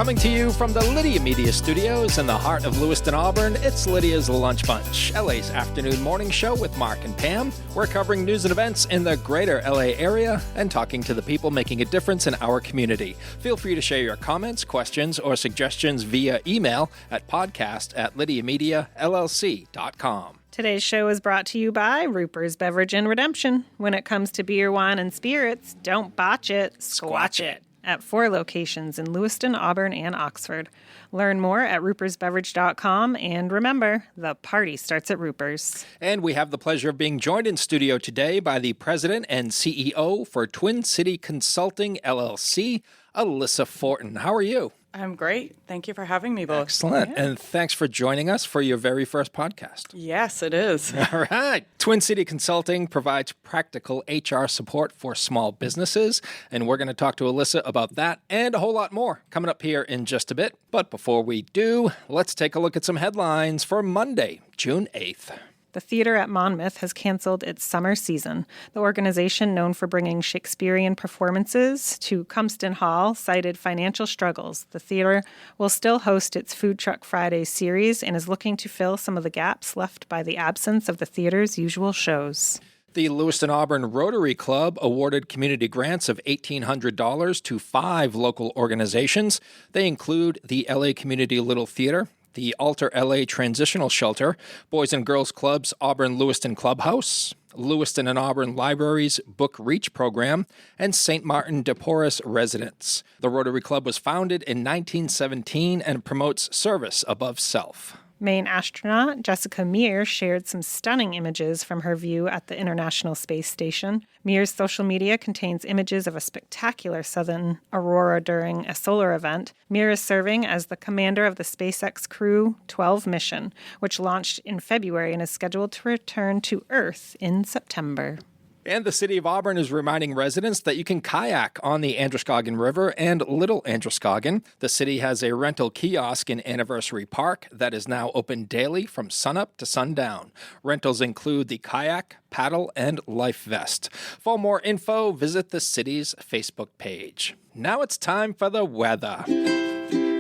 Coming to you from the Lydia Media Studios in the heart of Lewiston, Auburn, it's Lydia's Lunch Bunch, LA's afternoon morning show with Mark and Pam. We're covering news and events in the greater LA area and talking to the people making a difference in our community. Feel free to share your comments, questions, or suggestions via email at podcast@lydiamediallc.com. Today's show is brought to you by Ruper's Beverage and Redemption. When it comes to beer, wine, and spirits, don't botch it, squatch it. At 4 locations in Lewiston, Auburn, and Oxford. Learn more at rupersbeverage.com, and remember, the party starts at Ruper's. And we have the pleasure of being joined in studio today by the president and CEO for Twin City Consulting, LLC, Alyssa Fortin. How are you? I'm great. Thank you for having me both. Excellent. Yeah. And thanks for joining us for your very first podcast. Yes, it is. All right. Twin City Consulting provides practical HR support for small businesses, and we're going to talk to Alyssa about that and a whole lot more coming up here in just a bit. But before we do, let's take a look at some headlines for Monday, June 8th. The theater at Monmouth has canceled its summer season. The organization, known for bringing Shakespearean performances to Cumston Hall, cited financial struggles. The theater will still host its Food Truck Fridays series and is looking to fill some of the gaps left by the absence of the theater's usual shows. The Lewiston Auburn Rotary Club awarded community grants of $1,800 to 5 local organizations. They include the LA Community Little Theater, the Alter LA Transitional Shelter, Boys and Girls Club's Auburn Lewiston Clubhouse, Lewiston and Auburn Libraries Book Reach Program, and St. Martin de Porres Residence. The Rotary Club was founded in 1917 and promotes service above self. Maine astronaut Jessica Mears shared some stunning images from her view at the International Space Station. Mears' social media contains images of a spectacular southern aurora during a solar event. Mears is serving as the commander of the SpaceX Crew 12 mission, which launched in February and is scheduled to return to Earth in September. And the city of Auburn is reminding residents that you can kayak on the Androscoggin River and Little Androscoggin. The city has a rental kiosk in Anniversary Park that is now open daily from sunup to sundown. Rentals include the kayak, paddle, and life vest. For more info, visit the city's Facebook page. Now it's time for the weather.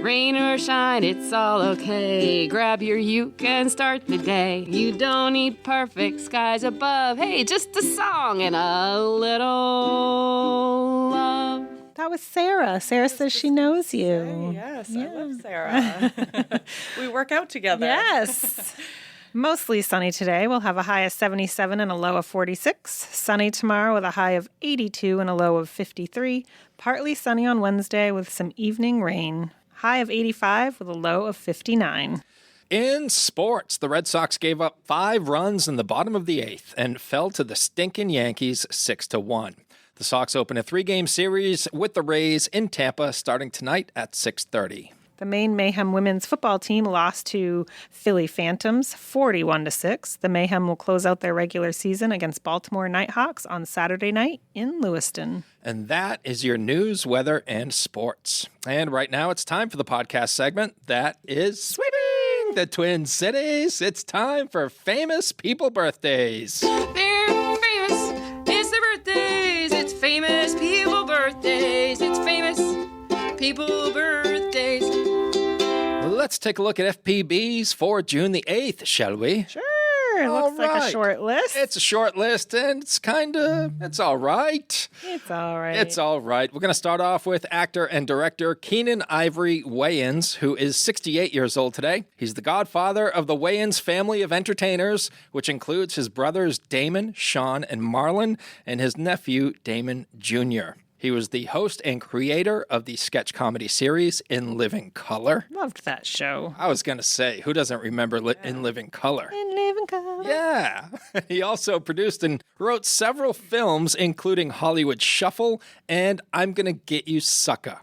Rain or shine, it's all okay. Grab your uke and start the day. You don't need perfect skies above. Hey, just a song and a little love. That was Sarah. Sarah says she knows you. Hey, yes, yeah. I love Sarah. We work out together. Yes. Mostly sunny today. We'll have a high of 77 and a low of 46. Sunny tomorrow with a high of 82 and a low of 53. Partly sunny on Wednesday with some evening rain. High of 85 with a low of 59. In sports, the Red Sox gave up 5 runs in the bottom of the 8th and fell to the stinking Yankees 6-1. The Sox open a 3-game series with the Rays in Tampa starting tonight at 6:30. The Maine Mayhem women's football team lost to Philly Phantoms 41-6. The Mayhem will close out their regular season against Baltimore Nighthawks on Saturday night in Lewiston. And that is your news, weather, and sports. And right now it's time for the podcast segment that is sweeping the Twin Cities. It's time for famous people birthdays. They're famous. It's their birthdays. It's famous people birthdays. It's famous people birthdays. Let's take a look at FPBs for June the 8th, shall we? Sure. It looks like a short list. It's a short list, and it's all right. It's all right. It's all right. We're going to start off with actor and director Keenan Ivory Wayans, who is 68 years old today. He's the godfather of the Wayans family of entertainers, which includes his brothers Damon, Sean, and Marlon, and his nephew Damon Jr. He was the host and creator of the sketch comedy series In Living Color. Loved that show. I was going to say, who doesn't remember In Living Color? In Living Color. Yeah. He also produced and wrote several films, including Hollywood Shuffle and I'm Gonna Get You, Sucker.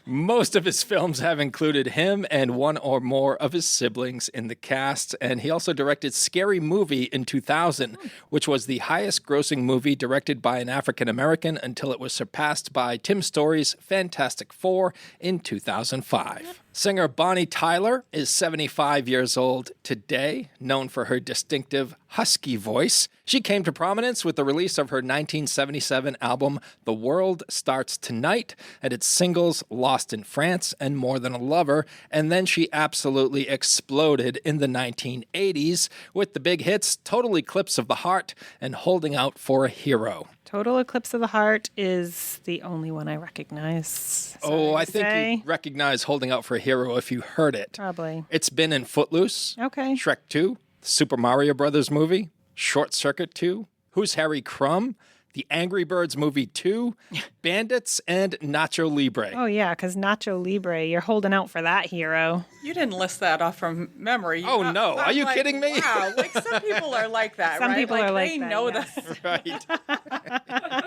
Most of his films have included him and one or more of his siblings in the cast. And he also directed Scary Movie in 2000, which was the highest grossing movie directed by an African American until it was surpassed cast by Tim Story's Fantastic Four in 2005. Singer Bonnie Tyler is 75 years old today, known for her distinctive husky voice. She came to prominence with the release of her 1977 album, The World Starts Tonight, and its singles Lost in France and More Than a Lover, and then she absolutely exploded in the 1980s with the big hits Total Eclipse of the Heart and Holding Out for a Hero. Total Eclipse of the Heart is the only one I recognize. I think you recognize Holding Out for a Hero if you heard it. Probably. It's been in Footloose, Okay. Shrek 2, the Super Mario Brothers movie, Short Circuit 2, Who's Harry Crumb, the Angry Birds movie 2, Bandits, and Nacho Libre. Oh, yeah, because Nacho Libre, you're holding out for that hero. You didn't list that off from memery. Oh, no. Are you kidding me? Wow. Like, some people are like that, Some right? people are like they that, know yes. that. Right.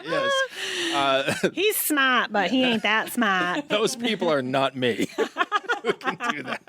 Yes. He's smart, but he ain't that smart. Those people are not me. Who can do that?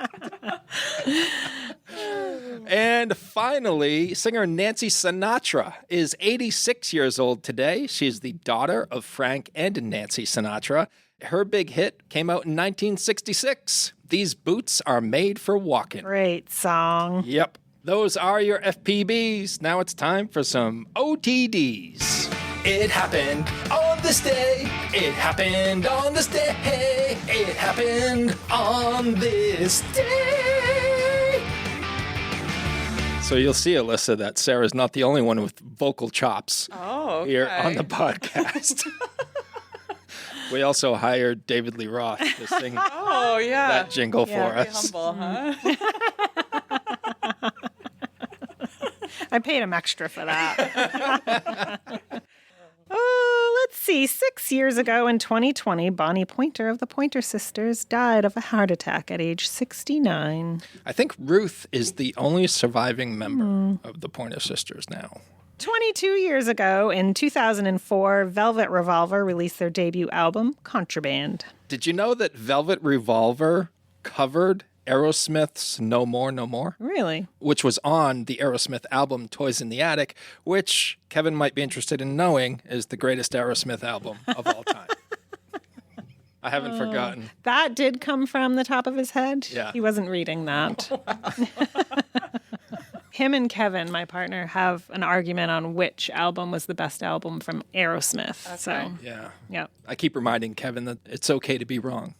And finally, singer Nancy Sinatra is 86 years old today. She's the daughter of Frank and Nancy Sinatra. Her big hit came out in 1966. These boots are made for walking. Great song. Yep. Those are your FPBs. Now it's time for some OTDs. It happened on this day. It happened on this day. It happened on this day. So you'll see, Alyssa, that Sarah's not the only one with vocal chops here on the podcast. We also hired David Lee Roth to sing that jingle for us. Humble, huh? I paid him extra for that. Oh, let's see. 6 years ago in 2020, Bonnie Pointer of the Pointer Sisters died of a heart attack at age 69. I think Ruth is the only surviving member of the Pointer Sisters now. 22 years ago in 2004, Velvet Revolver released their debut album, Contraband. Did you know that Velvet Revolver covered Aerosmith's No More, No More? Really? Which was on the Aerosmith album Toys in the Attic, which Kevin might be interested in knowing is the greatest Aerosmith album of all time. I haven't forgotten. That did come from the top of his head? Yeah. He wasn't reading that. Him and Kevin, my partner, have an argument on which album was the best album from Aerosmith. Okay. So, yeah. I keep reminding Kevin that it's okay to be wrong.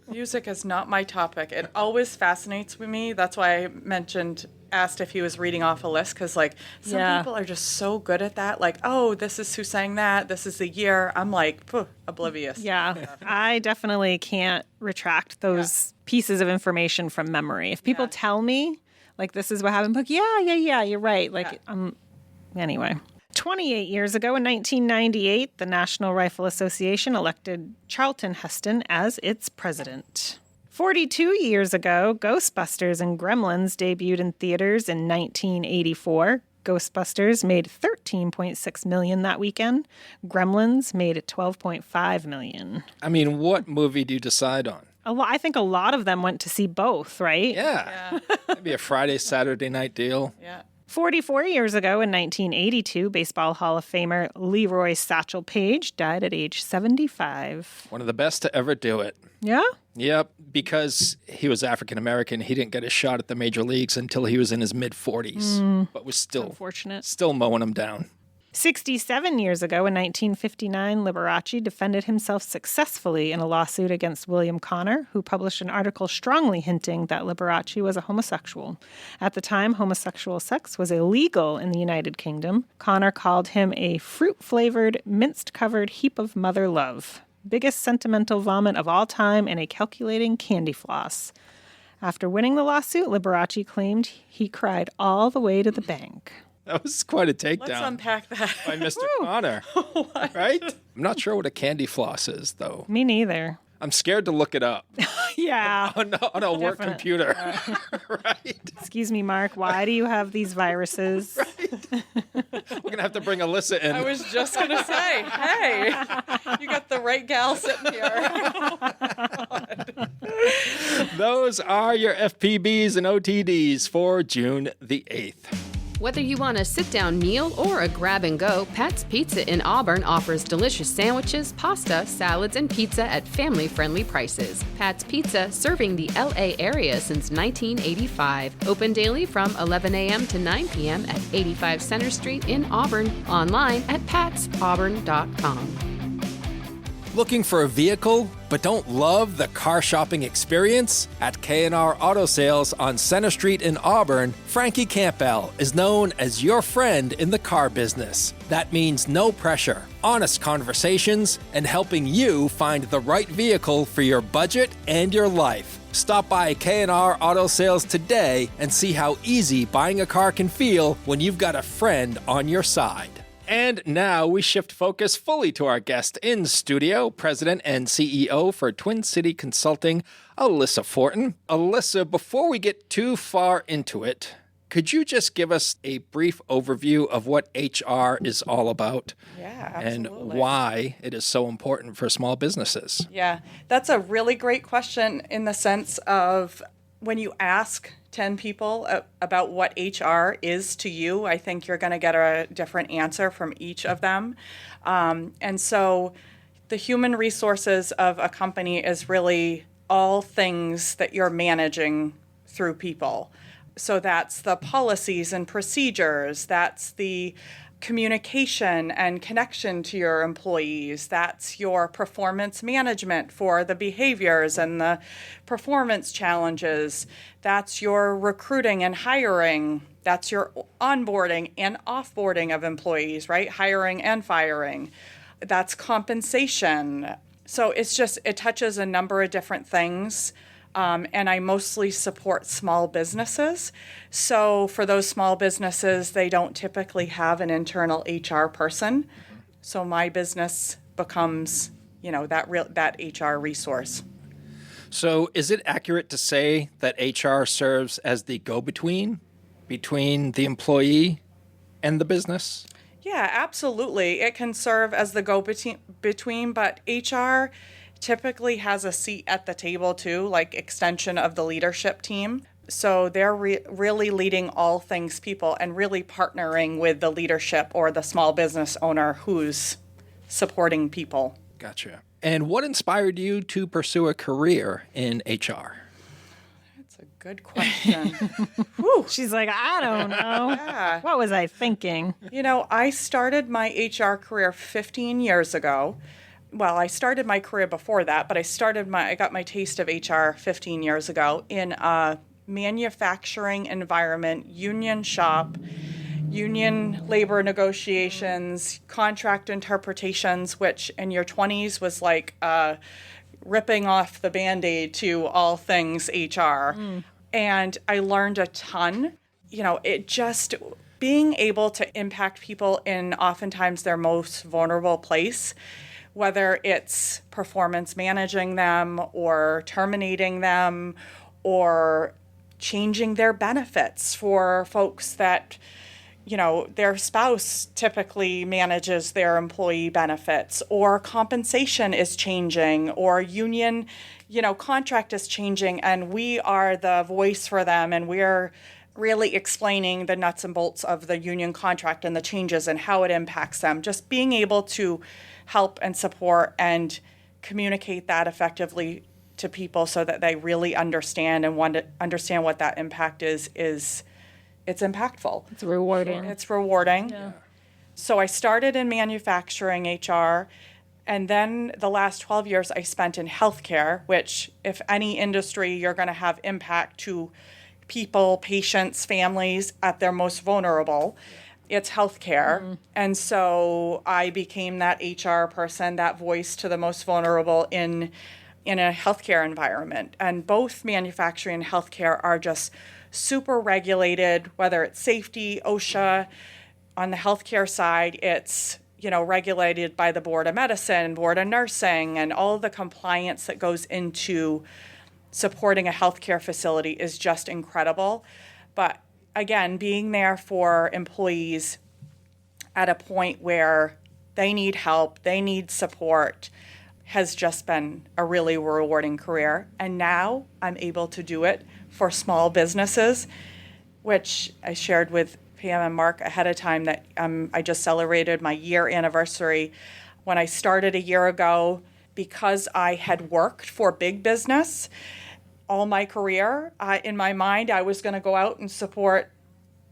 Music is not my topic. It always fascinates me. That's why I asked if he was reading off a list, because some people are just so good at that. Like, oh, this is who sang that. This is the year. I'm like, oblivious. Yeah, I definitely can't retract those pieces of information from memory. If people tell me, like, this is what happened, but you're right. Like, anyway. 28 years ago in 1998, the National Rifle Association elected Charlton Heston as its president. 42 years ago, Ghostbusters and Gremlins debuted in theaters in 1984. Ghostbusters made $13.6 million that weekend. Gremlins made $12.5 million. I mean, what movie do you decide on? I think a lot of them went to see both, right? Yeah. Maybe a Friday, Saturday night deal. Yeah. 44 years ago in 1982, Baseball Hall of Famer Leroy Satchel Paige died at age 75. One of the best to ever do it. Yeah? Yep, because he was African American, he didn't get a shot at the major leagues until he was in his mid-40s, but was still mowing them down. 67 years ago in 1959, Liberace defended himself successfully in a lawsuit against William Connor, who published an article strongly hinting that Liberace was a homosexual. At the time, homosexual sex was illegal in the United Kingdom. Connor called him a fruit-flavored, minced-covered heap of mother love. Biggest sentimental vomit of all time and a calculating candy floss. After winning the lawsuit, Liberace claimed he cried all the way to the bank. That was quite a takedown. Let's unpack that. By Mr. Connor. Right? I'm not sure what a candy floss is, though. Me neither. I'm scared to look it up. Yeah. on a work computer. Right? Excuse me, Mark, why do you have these viruses? Right. We're going to have to bring Alyssa in. I was just going to say, hey, you got the right gal sitting here. Those are your FPBs and OTDs for June the 8th. Whether you want a sit-down meal or a grab-and-go, Pat's Pizza in Auburn offers delicious sandwiches, pasta, salads, and pizza at family-friendly prices. Pat's Pizza, serving the LA area since 1985. Open daily from 11 a.m. to 9 p.m. at 85 Center Street in Auburn. Online at patsauburn.com. Looking for a vehicle but don't love the car shopping experience? At K&R Auto Sales on Center Street in Auburn, Frankie Campbell is known as your friend in the car business. That means no pressure, honest conversations, and helping you find the right vehicle for your budget and your life. Stop by K&R Auto Sales today and see how easy buying a car can feel when you've got a friend on your side. And now we shift focus fully to our guest in studio, President and CEO for Twin City Consulting, Alyssa Fortin. Alyssa, before we get too far into it, could you just give us a brief overview of what HR is all about? Yeah, absolutely. And why it is so important for small businesses? Yeah, that's a really great question in the sense of when you ask 10 people about what HR is to you, I think you're going to get a different answer from each of them. And so the human resources of a company is really all things that you're managing through people. So that's the policies and procedures, that's the communication and connection to your employees. That's your performance management for the behaviors and the performance challenges. That's your recruiting and hiring. That's your onboarding and offboarding of employees, right? Hiring and firing. That's compensation. So it touches a number of different things. And I mostly support small businesses. So for those small businesses, they don't typically have an internal HR person. So my business becomes, that HR resource. So is it accurate to say that HR serves as the go-between between the employee and the business? Yeah, absolutely. It can serve as the go-between, but HR typically has a seat at the table too, like extension of the leadership team. So they're really leading all things people and really partnering with the leadership or the small business owner who's supporting people. Gotcha. And what inspired you to pursue a career in HR? That's a good question. She's like, I don't know. Yeah. What was I thinking? I started my HR career 15 years ago. Well, I started my career before that, but I got my taste of HR 15 years ago in a manufacturing environment, union shop, union labor negotiations, contract interpretations, which in your 20s was like ripping off the Band-Aid to all things HR. And I learned a ton. It just being able to impact people in oftentimes their most vulnerable place, whether it's performance managing them or terminating them or changing their benefits for folks that, their spouse typically manages their employee benefits, or compensation is changing, or union, contract is changing, and we are the voice for them, and we're really explaining the nuts and bolts of the union contract and the changes and how it impacts them. Just being able to help and support and communicate that effectively to people so that they really understand and want to understand what that impact is it's impactful. It's rewarding. It's rewarding. Yeah. So I started in manufacturing HR, and then the last 12 years I spent in healthcare, which if any industry you're going to have impact to people, patients, families at their most vulnerable. It's healthcare. And so I became that HR person, that voice to the most vulnerable in a healthcare environment. And both manufacturing and healthcare are just super regulated, whether it's safety, OSHA. On the healthcare side, it's regulated by the Board of Medicine, Board of Nursing, and all the compliance that goes into supporting a healthcare facility is just incredible. But again, being there for employees at a point where they need help, they need support, has just been a really rewarding career. And now I'm able to do it for small businesses, which I shared with Pam and Mark ahead of time that I just celebrated my year anniversary. When I started a year ago, because I had worked for big business all my career, in my mind, I was going to go out and support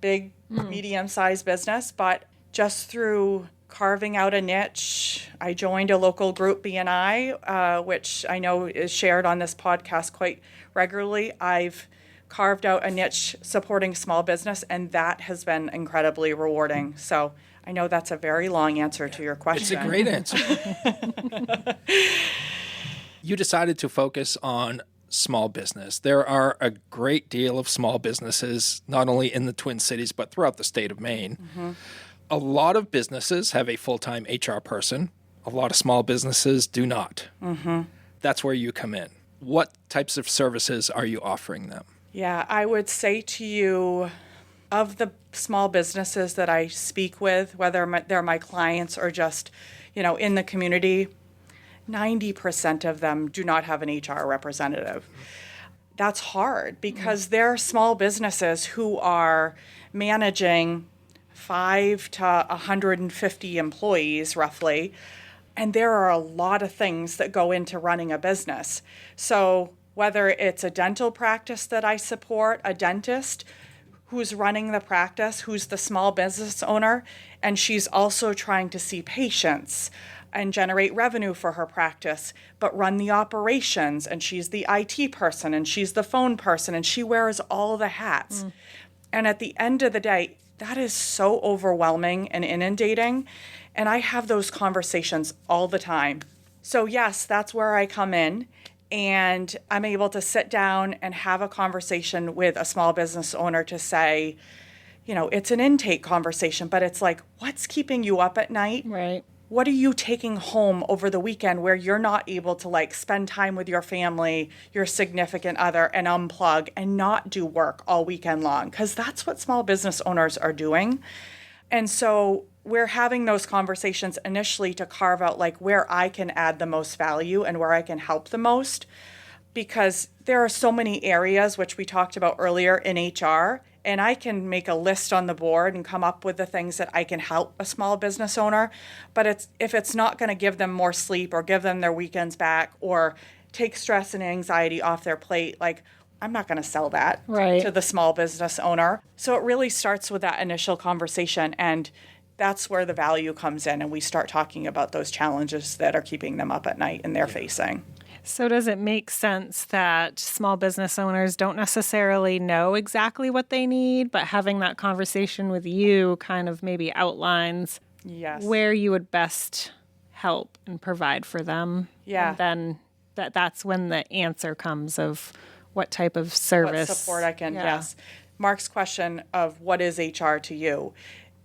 big, medium-sized business. But just through carving out a niche, I joined a local group, BNI, which I know is shared on this podcast quite regularly. I've carved out a niche supporting small business, and that has been incredibly rewarding. So I know that's a very long answer to your question. It's a great answer. You decided to focus on small business. There are a great deal of small businesses, not only in the Twin Cities, but throughout the state of Maine. Mm-hmm. A lot of businesses have a full-time HR person. A lot of small businesses do not. Mm-hmm. That's where you come in. What types of services are you offering them? Yeah, I would say to you, of the small businesses that I speak with, whether they're my clients or just, in the community, 90% of them do not have an HR representative. That's hard because they're small businesses who are managing 5 to 150 employees roughly, and there are a lot of things that go into running a business. So whether it's a dental practice that I support, a dentist who's running the practice, who's the small business owner, and she's also trying to see patients and generate revenue for her practice, but run the operations, and she's the IT person, and she's the phone person, and she wears all the hats. And at the end of the day, that is so overwhelming and inundating, and I have those conversations all the time. So yes, that's where I come in, and I'm able to sit down and have a conversation with a small business owner to say, it's an intake conversation, but it's like, what's keeping you up at night? Right. What are you taking home over the weekend where you're not able to spend time with your family, your significant other, and unplug and not do work all weekend long? Because that's what small business owners are doing. And so we're having those conversations initially to carve out where I can add the most value and where I can help the most. Because there are so many areas, which we talked about earlier in HR, and I can make a list on the board and come up with the things that I can help a small business owner. But if it's not going to give them more sleep or give them their weekends back or take stress and anxiety off their plate, I'm not going to sell that to the small business owner. So it really starts with that initial conversation, and that's where the value comes in, and we start talking about those challenges that are keeping them up at night and they're facing. So does it make sense that small business owners don't necessarily know exactly what they need, but having that conversation with you kind of maybe outlines where you would best help and provide for them? Yeah. And then that's when the answer comes of what type of service. What support I can, yes. Mark's question of what is HR to you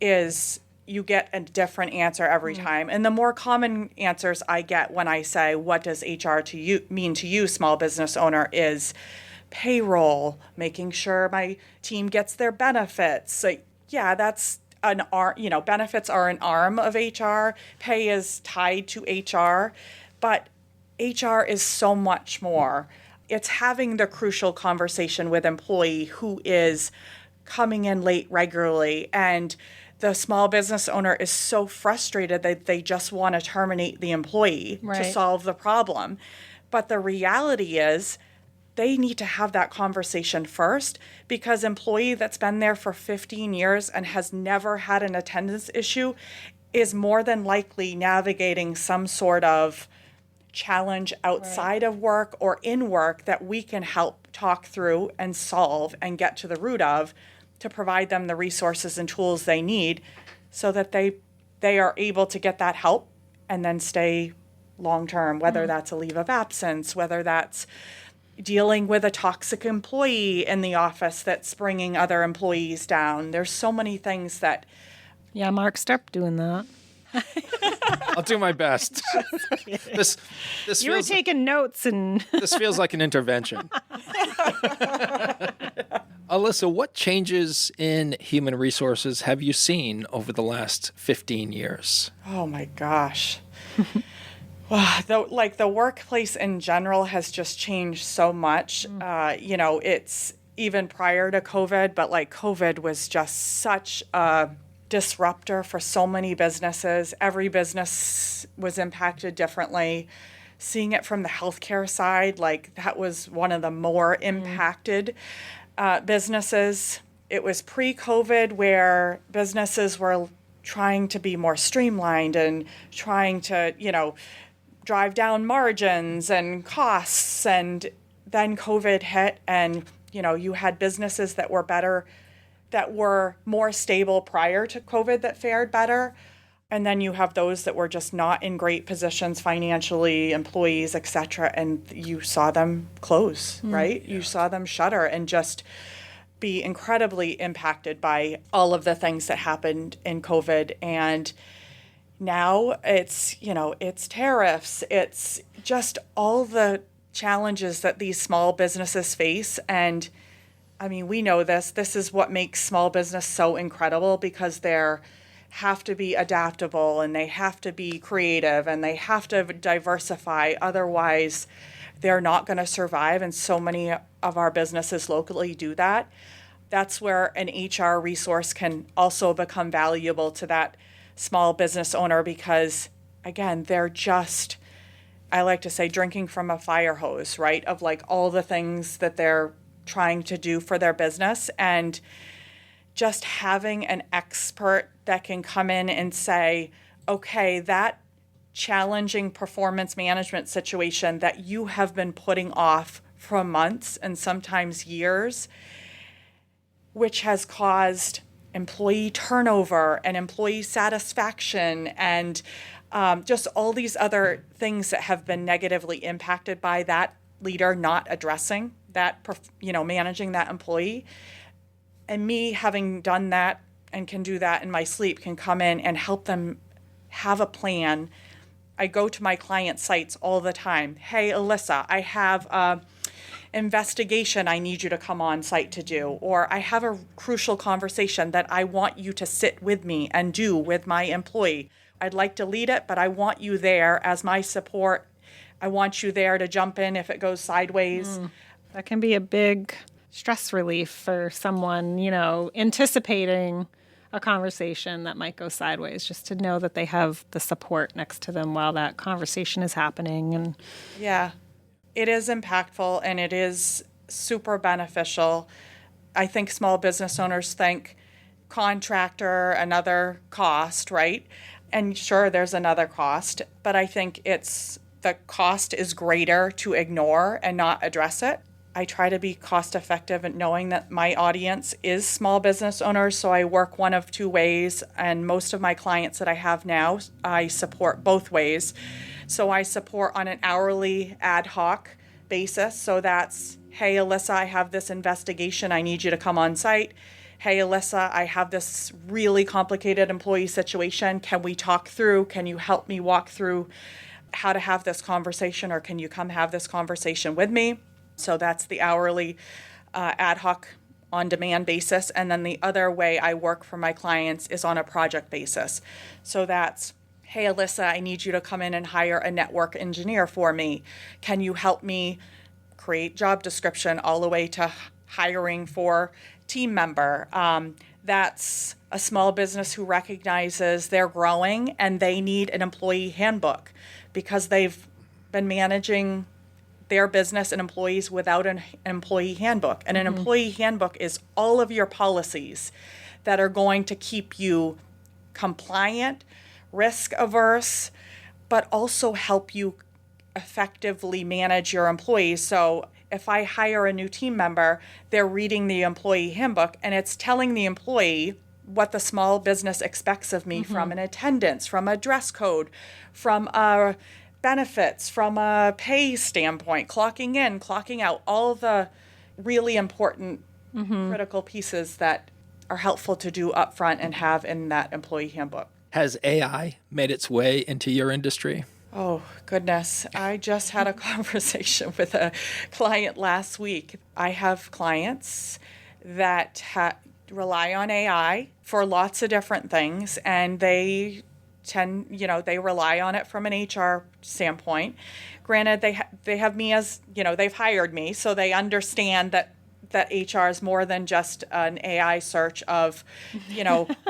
is you get a different answer every time. And the more common answers I get when I say, what does HR to you mean to you, small business owner, is payroll, making sure my team gets their benefits. So, that's an arm, benefits are an arm of HR. Pay is tied to HR. But HR is so much more. It's having the crucial conversation with employee who is coming in late regularly, and the small business owner is so frustrated that they just want to terminate the employee to solve the problem. But the reality is they need to have that conversation first, because employee that's been there for 15 years and has never had an attendance issue is more than likely navigating some sort of challenge outside of work or in work that we can help talk through and solve and get to the root of, to provide them the resources and tools they need so that they are able to get that help and then stay long term, whether that's a leave of absence, whether that's dealing with a toxic employee in the office that's bringing other employees down. There's so many things that... Yeah, Mark, stop doing that. I'll do my best. This you were taking notes and... This feels like an intervention. Alyssa, what changes in human resources have you seen over the last 15 years? Oh my gosh. The workplace in general has just changed so much. even prior to COVID, but like COVID was just such a disruptor for so many businesses. Every business was impacted differently. Seeing it from the healthcare side, like that was one of the more impacted businesses. It was pre-COVID where businesses were trying to be more streamlined and trying to, drive down margins and costs. And then COVID hit and, you had businesses that were better, that were more stable prior to COVID that fared better. And then you have those that were just not in great positions financially, employees, et cetera, and you saw them close, right? Yeah. You saw them shutter and just be incredibly impacted by all of the things that happened in COVID. And now it's, it's tariffs, it's just all the challenges that these small businesses face. And I mean, we know this. This is what makes small business so incredible, because they're have to be adaptable and they have to be creative and they have to diversify. Otherwise, they're not going to survive. And so many of our businesses locally do that. That's where an HR resource can also become valuable to that small business owner, because, again, they're just, I like to say, drinking from a fire hose, right? Of like all the things that they're trying to do for their business, and just having an expert that can come in and say, okay, that challenging performance management situation that you have been putting off for months and sometimes years, which has caused employee turnover and employee satisfaction and just all these other things that have been negatively impacted by that leader not addressing that, managing that employee. And me having done that and can do that in my sleep can come in and help them have a plan. I go to my client sites all the time. Hey, Alyssa, I have a investigation I need you to come on site to do, or I have a crucial conversation that I want you to sit with me and do with my employee. I'd like to lead it, but I want you there as my support. I want you there to jump in if it goes sideways. That can be a big stress relief for someone, anticipating a conversation that might go sideways, just to know that they have the support next to them while that conversation is happening. And yeah, it is impactful and it is super beneficial. I think small business owners think contractor, another cost, right? And sure, there's another cost, but I think the cost is greater to ignore and not address it. I try to be cost effective and knowing that my audience is small business owners, so I work one of two ways, and most of my clients that I have now, I support both ways. So I support on an hourly ad hoc basis, so that's, hey, Alyssa, I have this investigation, I need you to come on site. Hey, Alyssa, I have this really complicated employee situation, can we talk through, can you help me walk through how to have this conversation, or can you come have this conversation with me? So that's the hourly ad hoc on-demand basis. And then the other way I work for my clients is on a project basis. So that's, hey, Alyssa, I need you to come in and hire a network engineer for me. Can you help me create job description all the way to hiring for team member? That's a small business who recognizes they're growing and they need an employee handbook because they've been managing their business and employees without an employee handbook. And an employee handbook is all of your policies that are going to keep you compliant, risk averse, but also help you effectively manage your employees. So if I hire a new team member, they're reading the employee handbook and it's telling the employee what the small business expects of me from an attendance, from a dress code, from a benefits, from a pay standpoint, clocking in, clocking out, all the really important critical pieces that are helpful to do up front and have in that employee handbook. Has AI made its way into your industry? Oh, goodness. I just had a conversation with a client last week. I have clients that rely on AI for lots of different things, and they rely on it from an HR standpoint. Granted, they have me as, they've hired me, so they understand that that HR is more than just an AI search of,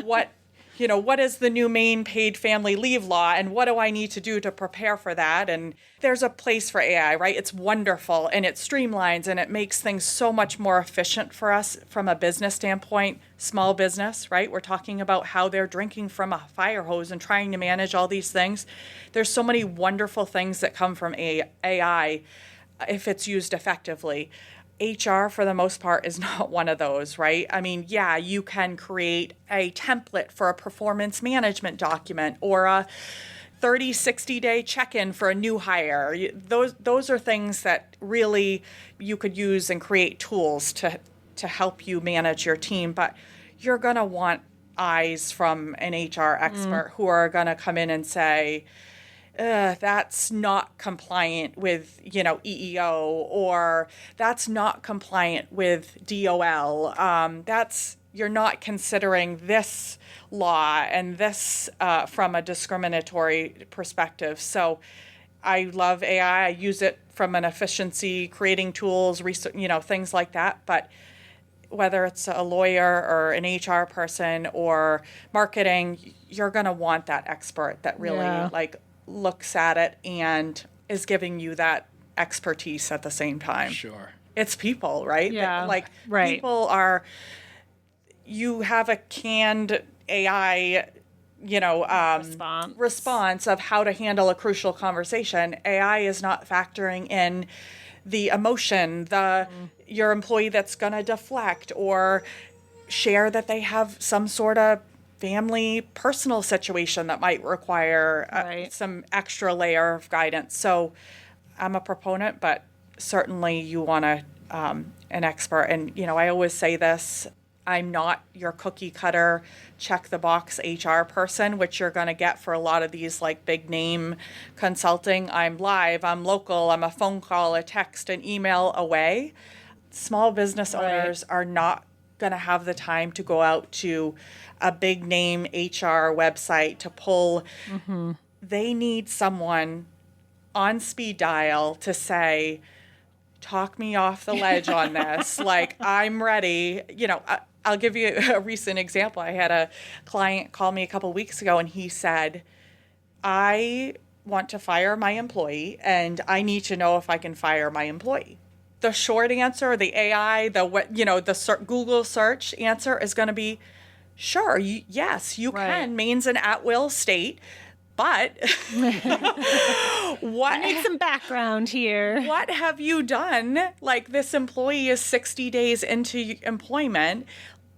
what is the new Maine paid family leave law and what do I need to do to prepare for that? And there's a place for AI, right? It's wonderful and it streamlines and it makes things so much more efficient for us from a business standpoint, small business, right? We're talking about how they're drinking from a fire hose and trying to manage all these things. There's so many wonderful things that come from AI if it's used effectively. HR, for the most part, is not one of those, right? I mean, yeah, you can create a template for a performance management document or a 30, 60-day check-in for a new hire. Those are things that really you could use and create tools to help you manage your team. But you're going to want eyes from an HR expert who are going to come in and say, that's not compliant with, EEO, or that's not compliant with DOL. You're not considering this law and this from a discriminatory perspective. So I love AI. I use it from an efficiency, creating tools, research, things like that. But whether it's a lawyer or an HR person or marketing, you're going to want that expert that really looks at it and is giving you that expertise at the same time. Sure. It's people, right? Yeah. Right. People are, you have a canned AI, response of how to handle a crucial conversation. AI is not factoring in the emotion, your employee that's going to deflect or share that they have some sort of family, personal situation that might require some extra layer of guidance. So I'm a proponent, but certainly you want an expert. And, I always say this, I'm not your cookie cutter, check the box HR person, which you're going to get for a lot of these big name consulting. I'm live, I'm local, I'm a phone call, a text, an email away. Small business owners are not going to have the time to go out to a big name HR website to pull. They need someone on speed dial to say, talk me off the ledge on this. I'm ready. I'll give you a recent example. I had a client call me a couple weeks ago and he said, I want to fire my employee and I need to know if I can fire my employee. The short answer, the AI, the Google search answer is going to be, sure, yes, you can. Maine's an at-will state, but I need some background here. What have you done? This employee is 60 days into employment.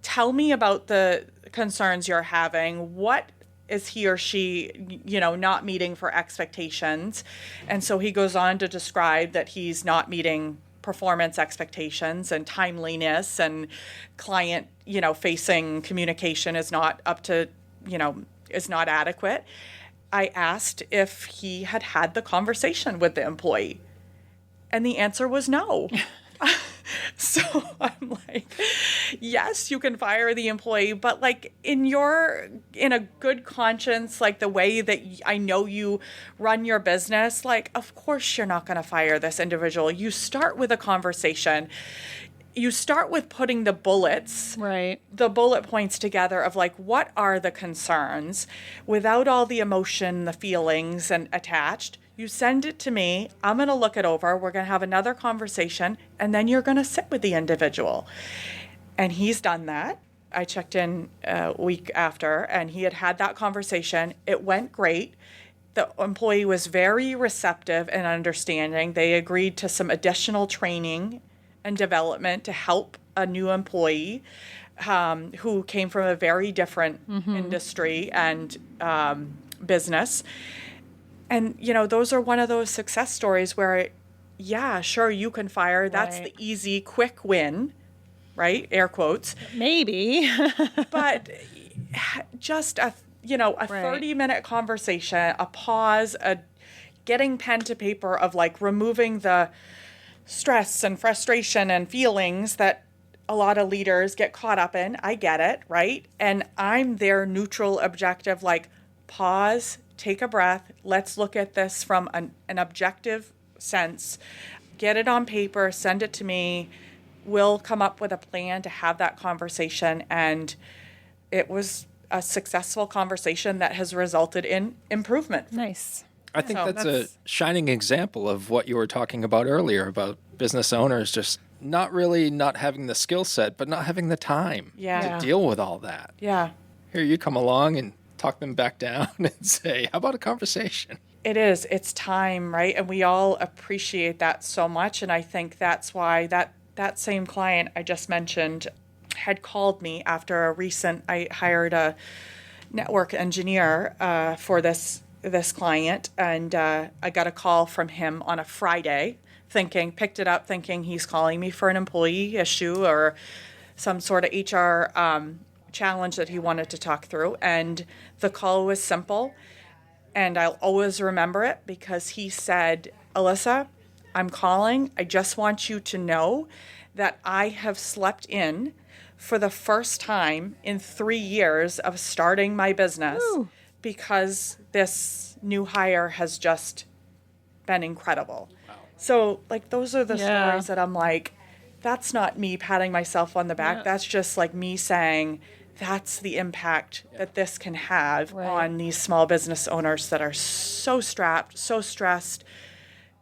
Tell me about the concerns you're having. What is he or she, not meeting for expectations? And so he goes on to describe that he's not meeting performance expectations and timeliness and client, facing communication is not up to, is not adequate. I asked if he had the conversation with the employee and the answer was no. So I'm like, yes, you can fire the employee, but in a good conscience, the way that I know you run your business, of course you're not going to fire this individual. You start with a conversation. You start with putting the bullet points together of what are the concerns without all the emotion, the feelings and attached. You send it to me. I'm going to look it over. We're going to have another conversation, and then you're going to sit with the individual. And he's done that. I checked in a week after, and he had that conversation. It went great. The employee was very receptive and understanding. They agreed to some additional training and development to help a new employee who came from a very different industry and business. And, those are one of those success stories where, yeah, sure, you can fire. That's the easy, quick win, right? Air quotes. Maybe. But just a 30-minute conversation, a pause, getting pen to paper of removing the stress and frustration and feelings that a lot of leaders get caught up in. I get it, right? And I'm their neutral, objective, pause, take a breath. Let's look at this from an objective sense. Get it on paper, send it to me. we'll come up with a plan to have that conversation. And it was a successful conversation that has resulted in improvement. Nice. I think that's a shining example of what you were talking about earlier about business owners just not having the skill set, but not having the time to deal with all that. Yeah. Here you come along and talk them back down and say, how about a conversation? It is. It's time, right? And we all appreciate that so much. And I think that's why that same client I just mentioned had called me after I hired a network engineer for this client. And I got a call from him on a Friday, picked it up thinking he's calling me for an employee issue or some sort of HR challenge that he wanted to talk through. And the call was simple. And I'll always remember it because he said, Alyssa, I'm calling. I just want you to know that I have slept in for the first time in 3 years of starting my business because this new hire has just been incredible. Wow. So, like, those are the stories that I'm like, that's not me patting myself on the back. That's just like me saying, that's the impact that this can have on these small business owners that are so strapped, so stressed.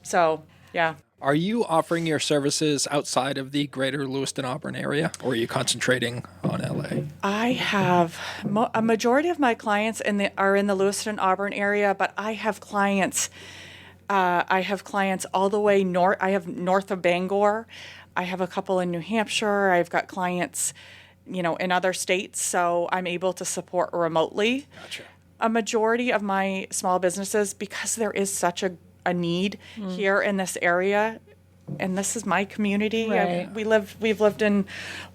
So, yeah. Are you offering your services outside of the greater Lewiston-Auburn area, or are you concentrating on LA? I have a majority of my clients are in the Lewiston-Auburn area, but I have clients all the way north. I have north of Bangor. I have a couple in New Hampshire. I've got clients in other states, so I'm able to support remotely. Gotcha. A majority of my small businesses, because there is such a need here in this area, and this is my community. Right. We've lived in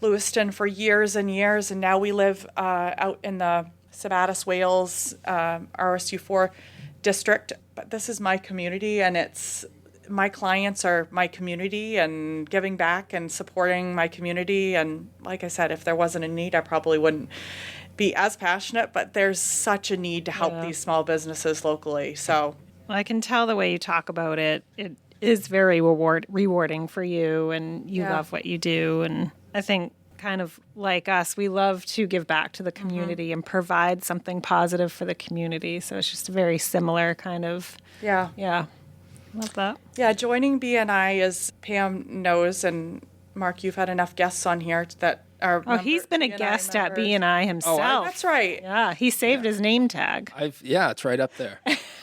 Lewiston for years and years, and now we live out in the Sabatis Wales RSU4 district. But this is my community, and my clients are my community and giving back and supporting my community. And like I said, if there wasn't a need, I probably wouldn't be as passionate, but there's such a need to help these small businesses locally. So I can tell the way you talk about it. It is very rewarding for you, and you love what you do. And I think kind of like us, we love to give back to the community and provide something positive for the community. So it's just a very similar kind of, love that. Yeah, joining BNI, as Pam knows, and Mark, you've had enough guests on here that are. Oh, he's been a guest at BNI himself. Oh, that's right. Yeah, he saved his name tag. It's right up there.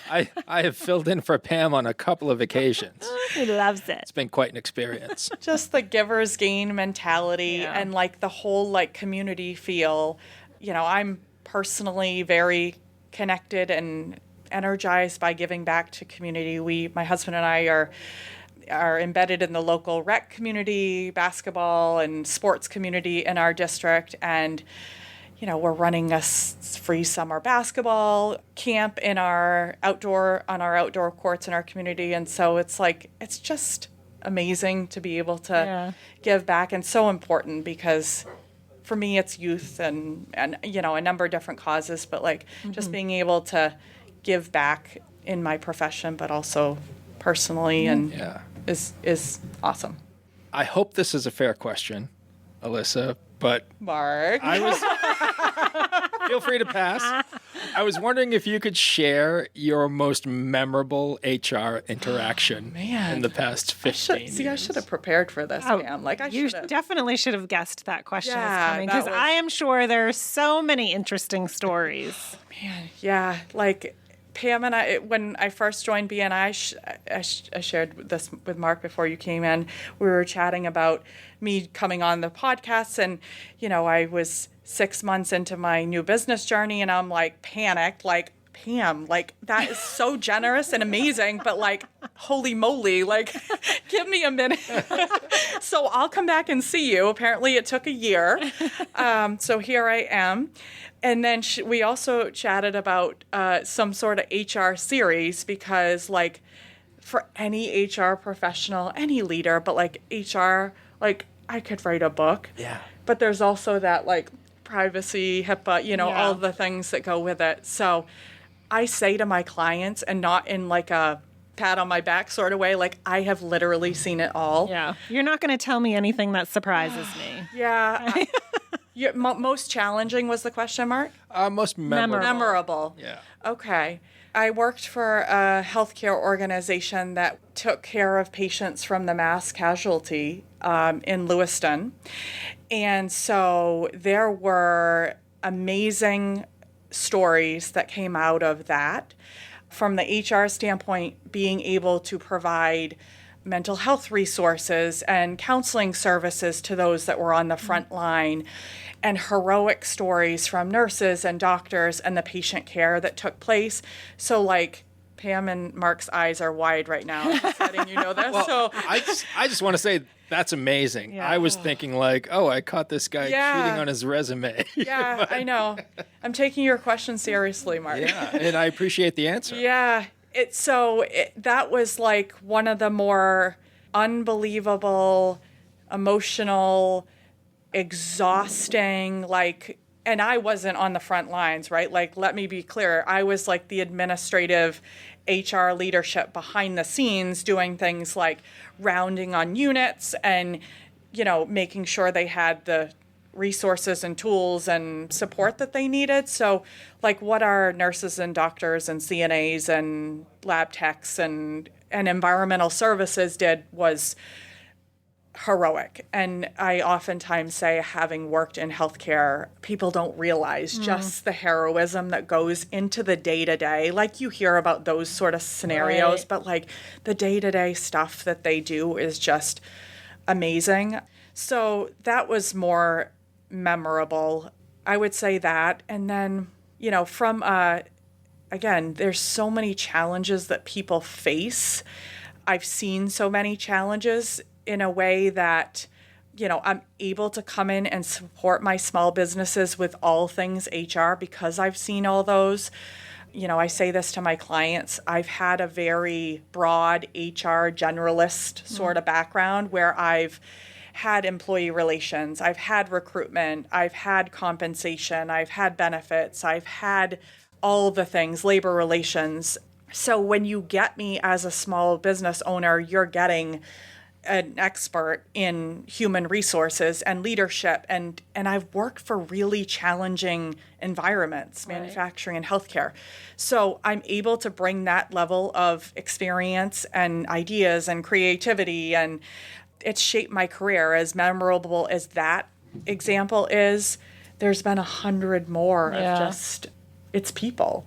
I have filled in for Pam on a couple of occasions. He loves it. It's been quite an experience. Just the giver's gain mentality and like the whole like community feel. I'm personally very connected and energized by giving back to community. My husband and I are embedded in the local rec community, basketball and sports community in our district, and we're running a free summer basketball camp on our outdoor courts in our community. And so it's just amazing to be able to give back, and so important because for me it's youth and a number of different causes, but just being able to give back in my profession, but also personally is awesome. I hope this is a fair question, Alyssa, but Mark, feel free to pass. I was wondering if you could share your most memorable HR interaction in the past 15 years. I should have prepared for this, Pam. You definitely should have guessed that question was coming, because was... I am sure there are so many interesting stories. Man, yeah. Pam and I, when I first joined BNI, I shared this with Mark before you came in. We were chatting about me coming on the podcast, and I was 6 months into my new business journey, and I'm panicked, Pam, that is so generous and amazing, but holy moly, give me a minute. So I'll come back and see you. Apparently it took a year. So here I am. And then we also chatted about some sort of HR series, because for any HR professional, any leader, but HR, I could write a book. Yeah. But there's also that privacy, HIPAA, all the things that go with it. So I say to my clients, and not in a pat on my back sort of way. Like, I have literally seen it all. Yeah. You're not going to tell me anything that surprises me. Yeah. Most challenging was the question mark? Most memorable. Memorable. Yeah. Okay. I worked for a healthcare organization that took care of patients from the mass casualty in Lewiston. And so there were amazing stories that came out of that. From the HR standpoint, being able to provide mental health resources and counseling services to those that were on the front line, and heroic stories from nurses and doctors and the patient care that took place. So, like, Pam and Mark's eyes are wide right now. Just letting you know this. Well, so I just want to say that's amazing. Yeah. I was thinking like, oh, I caught this guy cheating on his resume. yeah, I know. I'm taking your question seriously, Mark. Yeah, and I appreciate the answer. Yeah. That was like one of the more unbelievable, emotional, exhausting, like, and I wasn't on the front lines, right? Like, let me be clear. I was like the administrative HR leadership behind the scenes doing things like rounding on units and, making sure they had the resources and tools and support that they needed. So, like, what our nurses and doctors and CNAs and lab techs and environmental services did was heroic. And I oftentimes say, having worked in healthcare, people don't realize just the heroism that goes into the day-to-day. Like, you hear about those sort of scenarios, Right. but like the day-to-day stuff that they do is just amazing. So that was more memorable. I would say that. And then, from again, there's so many challenges that people face. I've seen so many challenges in a way that, I'm able to come in and support my small businesses with all things HR because I've seen all those. I say this to my clients. I've had a very broad HR generalist sort of background where I've had employee relations, I've had recruitment, I've had compensation, I've had benefits, I've had all the things, labor relations. So when you get me as a small business owner, you're getting an expert in human resources and leadership, and I've worked for really challenging environments, manufacturing and healthcare. So I'm able to bring that level of experience and ideas and creativity, and it's shaped my career. As memorable as that example is, there's been 100 more of just, it's people.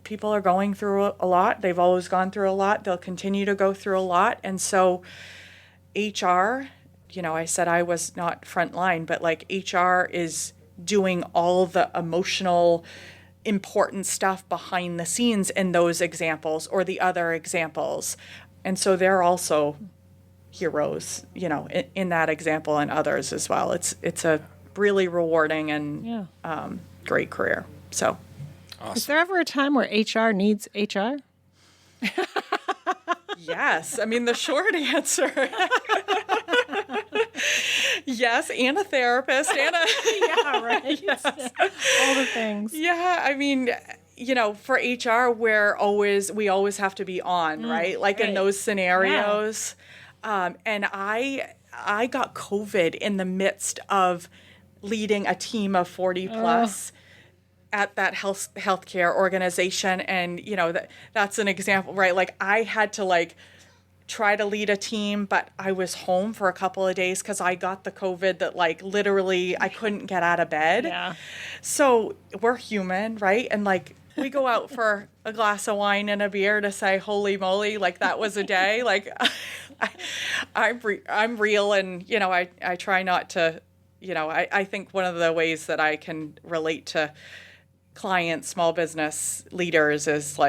People are going through a lot. They've always gone through a lot. They'll continue to go through a lot. And so HR, I said I was not frontline, but like HR is doing all the emotional, important stuff behind the scenes in those examples or the other examples. And so they're also heroes, in that example and others as well. It's a really rewarding and great career. So, awesome. Is there ever a time where HR needs HR? Yes. I mean, the short answer. Yes, and a therapist, and a yeah, right. Yes. All the things. Yeah, I mean, for HR, we always have to be on, right? Like in those scenarios. Yeah. And I got COVID in the midst of leading a team of 40 plus at that healthcare organization. And, that's an example, right? Like, I had to try to lead a team, but I was home for a couple of days because I got the COVID that literally I couldn't get out of bed. Yeah. So we're human, right? And we go out for a glass of wine and a beer to say, holy moly, that was a day. I'm real, and, I try not to, I think one of the ways that I can relate to clients, small business leaders is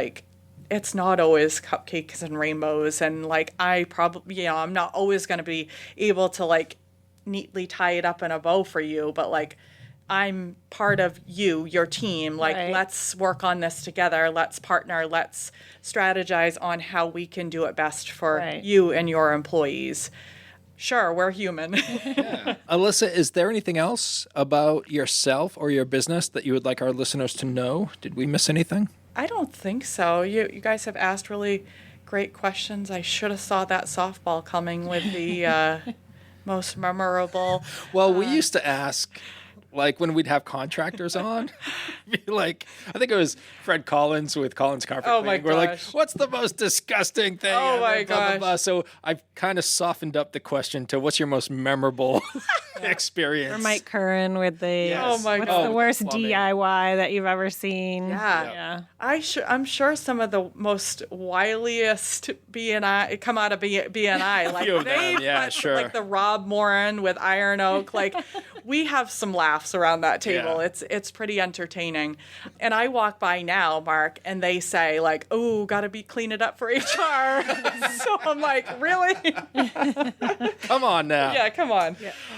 it's not always cupcakes and rainbows. And I probably, I'm not always going to be able to neatly tie it up in a bow for you, but I'm part of your team. Let's work on this together. Let's partner. Let's strategize on how we can do it best for you and your employees. Sure, we're human. Yeah. Alyssa, is there anything else about yourself or your business that you would like our listeners to know? Did we miss anything? I don't think so. You guys have asked really great questions. I should have saw that softball coming with the most memorable. Well, we used to ask, like when we'd have contractors on, be like, I think it was Fred Collins with Collins Carpet Oh, my Cleaning. We're like, gosh. what's the most disgusting thing? Oh, ever? my Blah, blah, blah. gosh. So I've kind of softened up the question to what's your most memorable experience? Or Mike Curran with the Yes. Oh, my what's God. the worst Plumbing. DIY that you've ever seen? Yeah. Yeah. I'm sure some of the most wiliest BNI come out of BNI. Like few of them, yeah, put, sure. Like the Rob Moran with Iron Oak. Like we have some laughs around that table. Yeah. It's pretty entertaining. And I walk by now, Mark, and they say like, "Oh, got to be clean it up for HR." So I'm like, really? Come on now. Yeah, come on.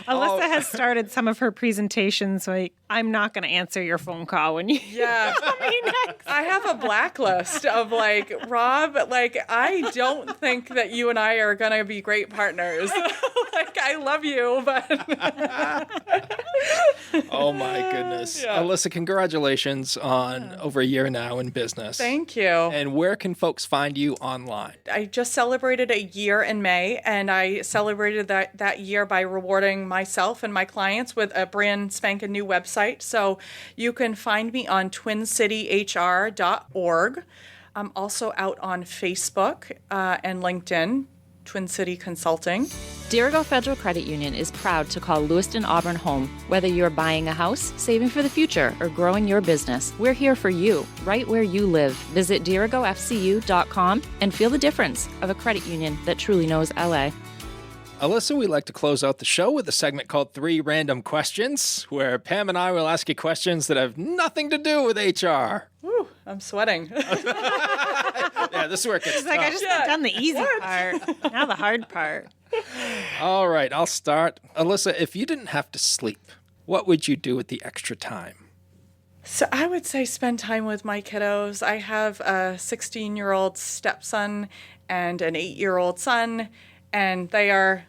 Alyssa has started some of her presentations like, I'm not going to answer your phone call when you Yeah. call me next. I have a blacklist of like, Rob, like, I don't think that you and I are going to be great partners. Like, I love you, but. Oh my goodness. Yeah. Alyssa, congratulations on over a year now in business. Thank you. And where can folks find you online? I just celebrated a year in May, and I celebrated that year by rewarding myself and my clients with a brand spanking new website. So you can find me on twincityhr.org. I'm also out on Facebook and LinkedIn, Twin City Consulting. Dirigo Federal Credit Union is proud to call Lewiston Auburn home. Whether you're buying a house, saving for the future, or growing your business, we're here for you, right where you live. Visit dirigofcu.com and feel the difference of a credit union that truly knows LA. Alyssa, we like to close out the show with a segment called 3 Random Questions, where Pam and I will ask you questions that have nothing to do with HR. Whew, I'm sweating. Yeah, this is where it gets It's like, I tough. just got done the easy part. Now the hard part. All right, I'll start. Alyssa, if you didn't have to sleep, what would you do with the extra time? So I would say spend time with my kiddos. I have a 16-year-old stepson and an 8-year-old son, and they are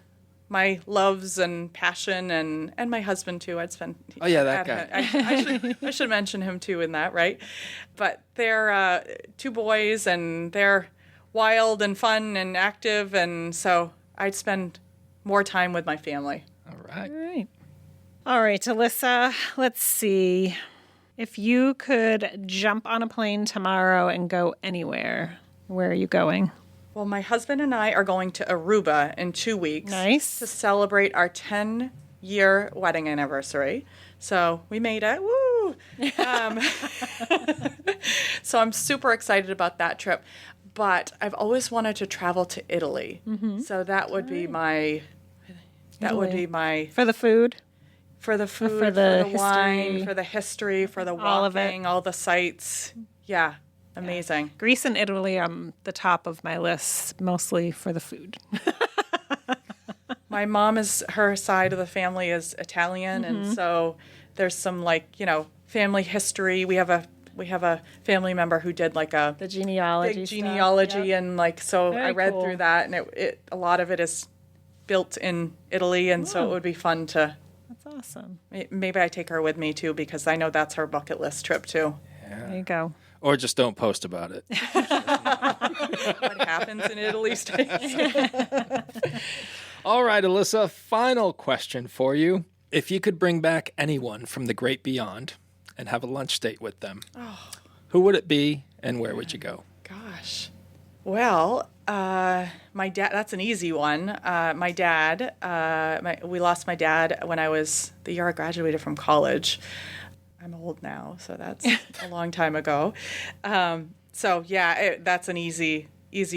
my loves and passion, and my husband too. I'd spend. Oh, yeah, that guy. I should mention him too in that, right? But they're 2 boys, and they're wild and fun and active, and so I'd spend more time with my family. All right. All right, Alyssa, let's see. If you could jump on a plane tomorrow and go anywhere, where are you going? Well, my husband and I are going to Aruba in 2 weeks. Nice. To celebrate our 10-year wedding anniversary. So we made it. Woo! So I'm super excited about that trip. But I've always wanted to travel to Italy. So that would be my. That would be my. For the food? For the food, for the wine, history. for the history, for the All of it. walking, all the sights. Yeah, amazing. Greece and Italy on the top of my list, mostly for the food. My mom her side of the family is Italian, and so there's some family history. We have a family member who did like a The genealogy big stuff, genealogy, yep. and so Very I read cool. through that, and it a lot of it is built in Italy, and so it would be fun to. That's awesome. Maybe I take her with me too, because I know that's her bucket list trip too. There you go. Or just don't post about it. What happens in Italy stays. All right, Alyssa, final question for you. If you could bring back anyone from the great beyond and have a lunch date with them, who would it be and where would you go? Gosh. Well, my dad, that's an easy one. My dad, we lost my dad when the year I graduated from college. I'm old now, so that's a long time ago. So yeah, that's an easy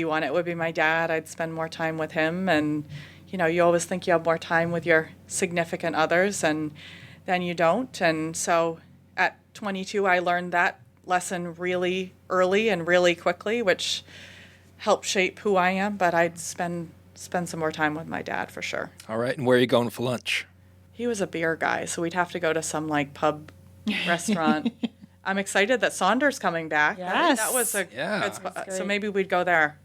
one. It would be my dad. I'd spend more time with him, and you always think you have more time with your significant others, and then you don't. And so at 22, I learned that lesson really early and really quickly, which helped shape who I am. But I'd spend some more time with my dad for sure. All right, and where are you going for lunch? He was a beer guy, so we'd have to go to some pub restaurant. I'm excited that Saunders coming back. Yes. That was a Yeah. good spot. So maybe we'd go there.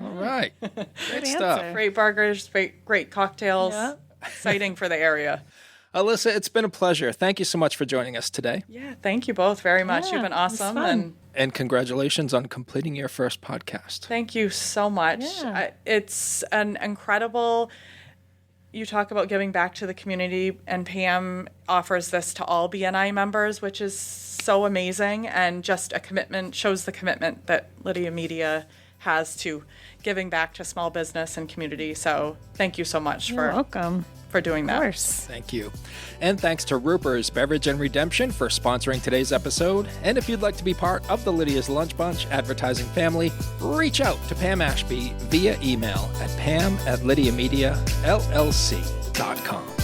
All right. Great Good stuff. answer. Great burgers, great cocktails. Yeah. Exciting for the area. Alyssa, it's been a pleasure. Thank you so much for joining us today. Yeah, thank you both very much. Yeah, You've been it was awesome, fun. and And congratulations on completing your first podcast. Thank you so much. Yeah. It's an incredible... You talk about giving back to the community, and Pam offers this to all BNI members, which is so amazing, and just shows the commitment that Lydia Media has to giving back to small business and community. So thank you so much You're welcome. for doing that. Of course. Thank you. And thanks to Ruper's Beverage and Redemption for sponsoring today's episode. And if you'd like to be part of the Lydia's Lunch Bunch advertising family, reach out to Pam Ashby via email at pam@lydiamediallc.com.